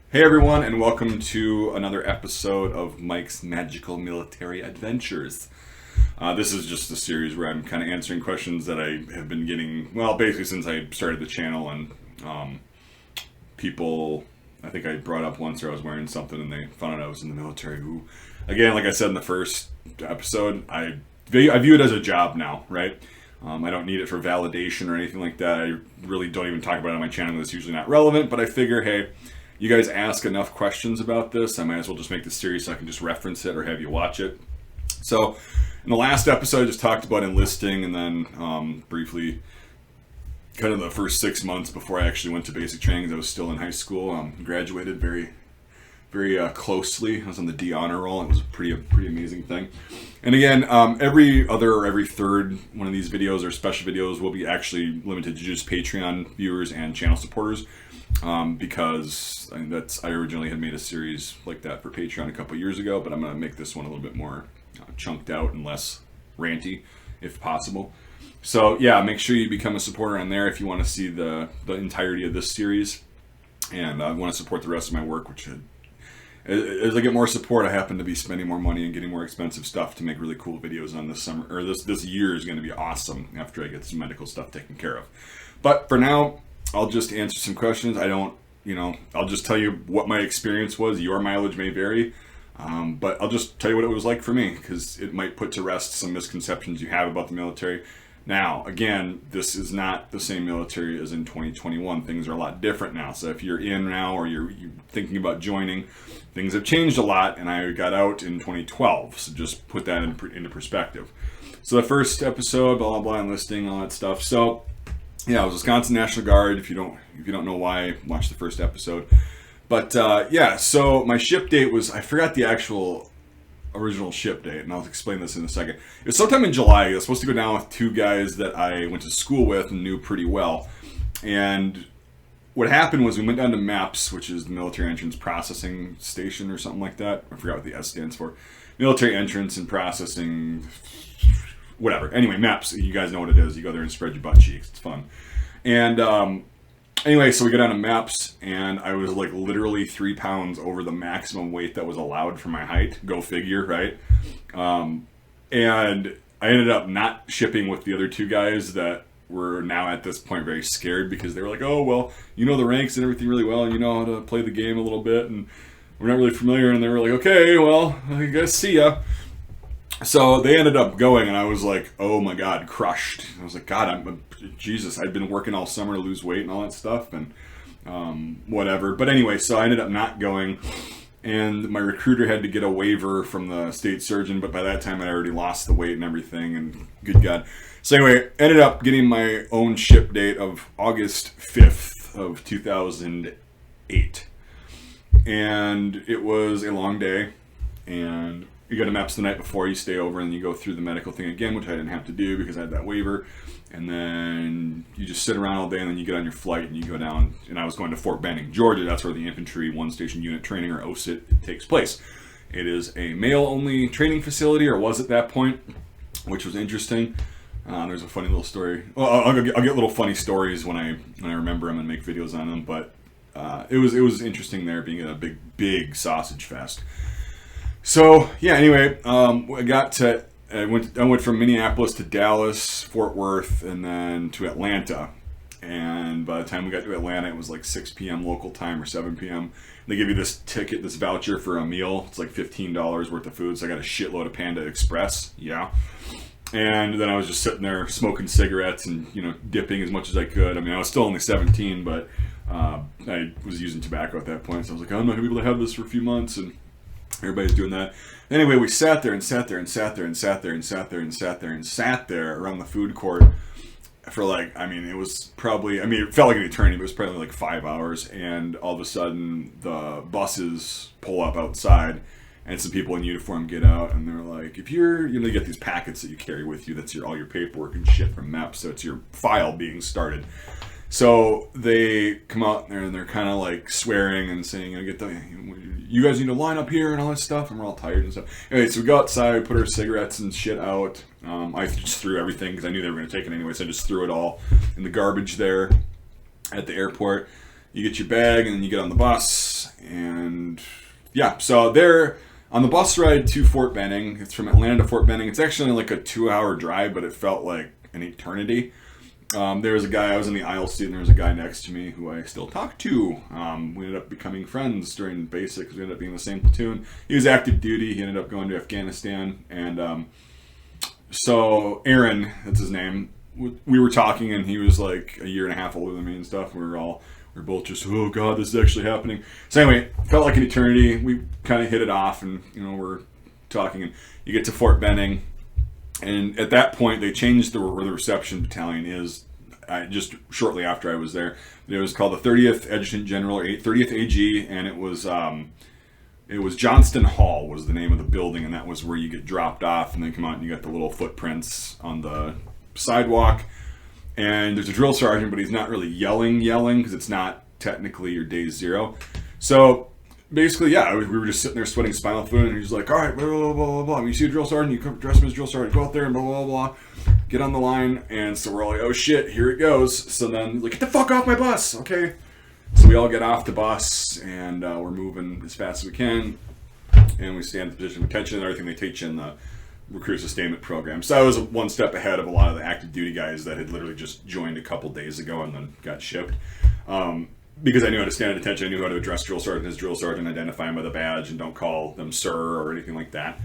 Hey everyone, and welcome to another episode of Mike's Magical Military Adventures. This is just a series where I'm kind of answering questions that I have been getting, well, basically since I started the channel, and people, I think I brought up once where I was wearing something and they found out I was in the military, who, again, like I said in the first episode, I view it as a job now, right? I don't need it for validation or anything like that. I really don't even talk about it on my channel. It's usually not relevant, but I figure, hey, you guys ask enough questions about this, I might as well just make this series so I can just reference it or have you watch it. So, in the last episode, I just talked about enlisting, and then briefly, kind of the first 6 months before I actually went to basic training, 'cause I was still in high school. Graduated very closely. I was on the D honor roll. It was a pretty amazing thing. And again, every other or every third one of these videos or special videos will be actually limited to just Patreon viewers and channel supporters. Because I originally had made a series like that for Patreon a couple years ago, but I'm going to make this one a little bit more chunked out and less ranty, if possible. So yeah, make sure you become a supporter on there if you want to see the entirety of this series, and I want to support the rest of my work, which as I get more support, I happen to be spending more money and getting more expensive stuff to make really cool videos on this summer, or this year is going to be awesome after I get some medical stuff taken care of. But for now, I'll just answer some questions. I'll just tell you what my experience was. Your mileage may vary, but I'll just tell you what it was like for me, because it might put to rest some misconceptions you have about the military. Now, again, this is not the same military as in 2021. Things are a lot different now. So if you're in now or you're thinking about joining, things have changed a lot, and I got out in 2012. So just put that into perspective. So the first episode, blah, blah, blah, enlisting, all that stuff. So yeah, I was Wisconsin National Guard. If you don't know why, watch the first episode. But so my ship date was, I forgot the actual original ship date, and I'll explain this in a second. It was sometime in July. I was supposed to go down with two guys that I went to school with and knew pretty well. And what happened was we went down to MEPs, which is the Military Entrance Processing Station or something like that. I forgot what the S stands for. Military Entrance and Processing, whatever. Anyway, MEPs, you guys know what it is. You go there and spread your butt cheeks. It's fun. And anyway, so we go down to MEPs, and I was like literally 3 pounds over the maximum weight that was allowed for my height. Go figure, right? And I ended up not shipping with the other two guys that were now at this point very scared, because they were like, oh, well, you know the ranks and everything really well, and you know how to play the game a little bit, and we're not really familiar. And they were like, okay, well, I guess see ya. So they ended up going, and I was like, oh my God, crushed. I was like, God, Jesus, I'd been working all summer to lose weight and all that stuff, and whatever. But anyway, so I ended up not going, and my recruiter had to get a waiver from the state surgeon, but by that time I'd already lost the weight and everything, and good God. So anyway, ended up getting my own ship date of August 5th of 2008. And it was a long day, and you go to MEPS the night before, you stay over, and you go through the medical thing again, which I didn't have to do because I had that waiver. And then you just sit around all day, and then you get on your flight and you go down. And I was going to Fort Benning, Georgia. That's where the Infantry One Station Unit Training, or OSIT, takes place. It is a male-only training facility, or was at that point, which was interesting. There's a funny little story. Well, I'll get little funny stories when I remember them and make videos on them. But it was interesting there, being at a big sausage fest. So yeah, anyway, I went from Minneapolis to Dallas, Fort Worth, and then to Atlanta. And by the time we got to Atlanta, it was like 6 p.m. local time or 7 p.m. They give you this voucher for a meal. It's like $15 worth of food. So I got a shitload of Panda Express. Yeah. And then I was just sitting there smoking cigarettes and, dipping as much as I could. I mean, I was still only 17, but I was using tobacco at that point. So I was like, I'm not going to be able to have this for a few months. And everybody's doing that. Anyway, we sat there around the food court for it felt like an eternity, but it was probably like 5 hours. And all of a sudden, the buses pull up outside, and some people in uniform get out, and they're like, if you're, you get these packets that you carry with you, that's all your paperwork and shit from MEPS, so it's your file being started. So they come out there and they're kind of like swearing and saying, you guys need to line up here and all that stuff, and we're all tired and stuff. Anyway, so we go outside, we put our cigarettes and shit out. I just threw everything because I knew they were going to take it anyway, so I just threw it all in the garbage there at the airport. you get your bag, and then you get on the bus. And yeah, so there on the bus ride to Fort Benning, it's from Atlanta to Fort Benning. It's actually like a 2-hour drive, but it felt like an eternity. There was a guy, I was in the aisle seat, and there was a guy next to me who I still talk to. We ended up becoming friends during basic, we ended up being in the same platoon. He was active duty, he ended up going to Afghanistan, and so Aaron, that's his name, we were talking, and he was like a year and a half older than me and stuff. We were both just, oh god, this is actually happening. So anyway, felt like an eternity. We kind of hit it off, and we're talking, and you get to Fort Benning. And at that point, they changed where the reception battalion is. Just shortly after I was there, it was called the 30th Adjutant General, or 30th AG, and it was Johnston Hall was the name of the building, and that was where you get dropped off, and then come out and you got the little footprints on the sidewalk. And there's a drill sergeant, but he's not really yelling because it's not technically your day zero. So basically, yeah, we were just sitting there sweating spinal fluid, and he's like, all right, blah, blah, blah, blah, blah. When you see a drill sergeant, you come dress him as a drill sergeant, go out there and blah, blah, blah, get on the line. And so we're all like, oh shit, here it goes. So then he's like, get the fuck off my bus, okay? So we all get off the bus, and we're moving as fast as we can, and we stand in the position of attention and everything they teach in the recruit sustainment program. So I was one step ahead of a lot of the active duty guys that had literally just joined a couple days ago and then got shipped. Because I knew how to stand at attention, I knew how to address drill sergeant as drill sergeant, identify him by the badge, and don't call them sir or anything like that.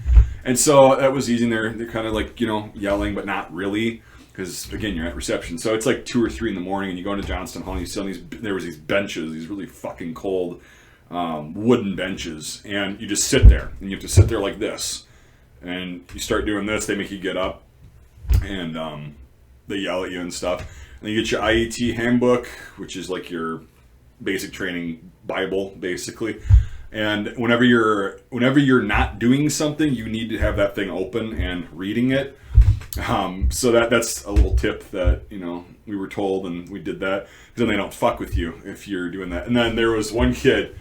And so that was easy. They're kind of like, yelling, but not really, because again, you're at reception. So it's like 2 or 3 in the morning, and you go into Johnston Hall, and you see there was these benches, these really fucking cold wooden benches, and you just sit there, and you have to sit there like this. And you start doing this, they make you get up, and they yell at you and stuff. And you get your IET handbook, which is like your basic training Bible, basically. And whenever you're not doing something, you need to have that thing open and reading it. So that's a little tip that we were told, and we did that, because then they don't fuck with you if you're doing that. And then there was one kid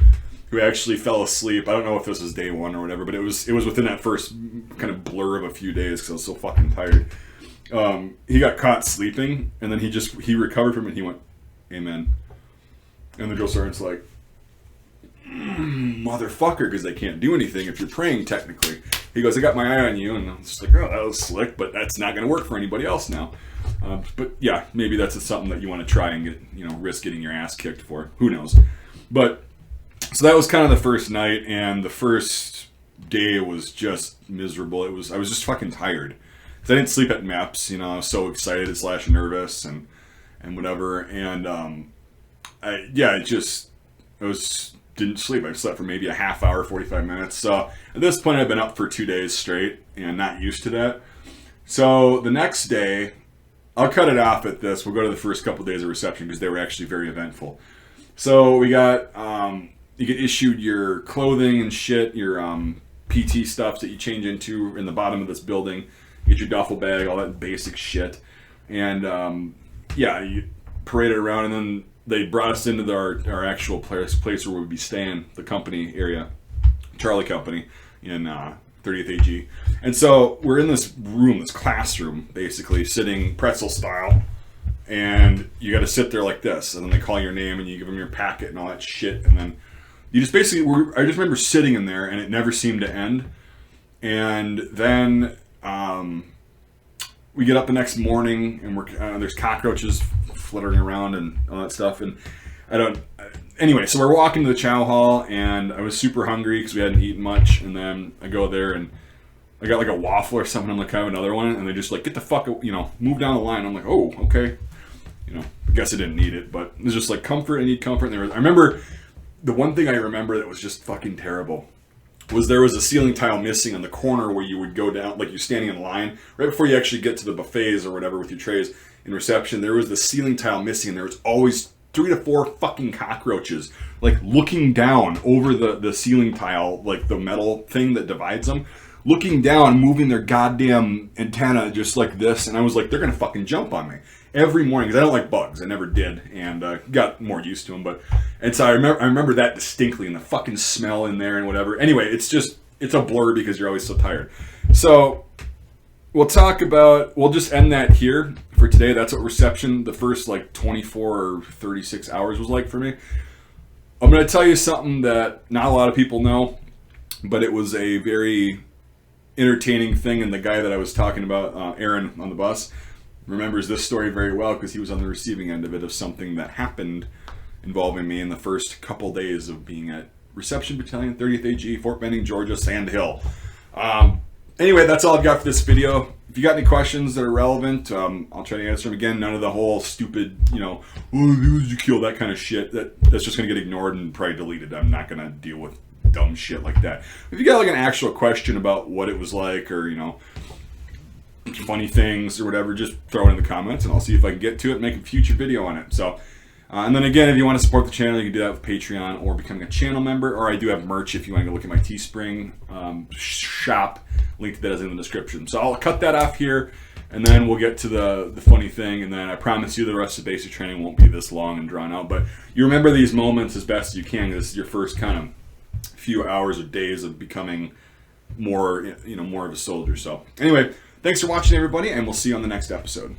who actually fell asleep. I don't know if this was day 1 or whatever, but it was within that first kind of blur of a few days, because I was so fucking tired. He got caught sleeping, and then he recovered from it, and he went, amen. And the drill sergeant's like, motherfucker, because they can't do anything if you're praying technically. He goes, I got my eye on you, and I was just like, oh, that was slick, but that's not going to work for anybody else now. But yeah, maybe that's something that you want to try and get, risk getting your ass kicked for. Who knows? But so that was kind of the first night, and the first day was just miserable. I was just fucking tired, because I didn't sleep at MEPs. I was so excited / nervous and whatever, and I didn't sleep. I slept for maybe a half hour, 45 minutes. So at this point, I've been up for 2 days straight and not used to that. So the next day, I'll cut it off at this. We'll go to the first couple of days of reception, because they were actually very eventful. So we got, you get issued your clothing and shit, your PT stuff that you change into in the bottom of this building. You get your duffel bag, all that basic shit. And you parade it around, and then they brought us into our actual place where we'd be staying, the company area, Charlie Company in 30th AG. And so we're in this room, this classroom, basically, sitting pretzel style, and you got to sit there like this, and then they call your name, and you give them your packet and all that shit, and then you just basically, I just remember sitting in there, and it never seemed to end. And then we get up the next morning, and there's cockroaches fluttering around and all that stuff, and anyway, so we're walking to the chow hall, and I was super hungry because we hadn't eaten much, and then I go there, and I got like a waffle or something. I'm like, have another one, and they just like, get the fuck, move down the line. I'm like, oh, okay, I guess I didn't need it, but it was just like comfort. I need comfort. And I remember the one thing I remember that was just fucking terrible was there was a ceiling tile missing on the corner where you would go down, like you're standing in line right before you actually get to the buffets or whatever with your trays in reception. There was the ceiling tile missing, and there was always 3 to 4 fucking cockroaches like looking down over the ceiling tile, like the metal thing that divides them, looking down, moving their goddamn antenna just like this. And I was like, they're gonna fucking jump on me every morning, because I don't like bugs. I never did, and got more used to them. And so I remember that distinctly, and the fucking smell in there and whatever. Anyway, it's a blur because you're always so tired. So we'll just end that here for today. That's what reception, the first like 24 or 36 hours was like for me. I'm going to tell you something that not a lot of people know, but it was a very entertaining thing, and the guy that I was talking about, Aaron on the bus, remembers this story very well because he was on the receiving end of it, of something that happened involving me in the first couple days of being at Reception Battalion, 30th AG, Fort Benning, Georgia, Sand Hill. Anyway, that's all I've got for this video. If you got any questions that are relevant, I'll try to answer them. Again, none of the whole stupid, oh, who did you kill, that kind of shit. That's just going to get ignored and probably deleted. I'm not going to deal with dumb shit like that. If you got like an actual question about what it was like, or, funny things or whatever, just throw it in the comments and I'll see if I can get to it and make a future video on it. So, and then again, if you want to support the channel, you can do that with Patreon or becoming a channel member, or I do have merch if you want to go look at my Teespring shop. Link to that is in the description. So I'll cut that off here, and then we'll get to the funny thing, and then I promise you the rest of basic training won't be this long and drawn out. But you remember these moments as best as you can. This is your first kind of few hours or days of becoming more of a soldier. So anyway, thanks for watching, everybody, and we'll see you on the next episode.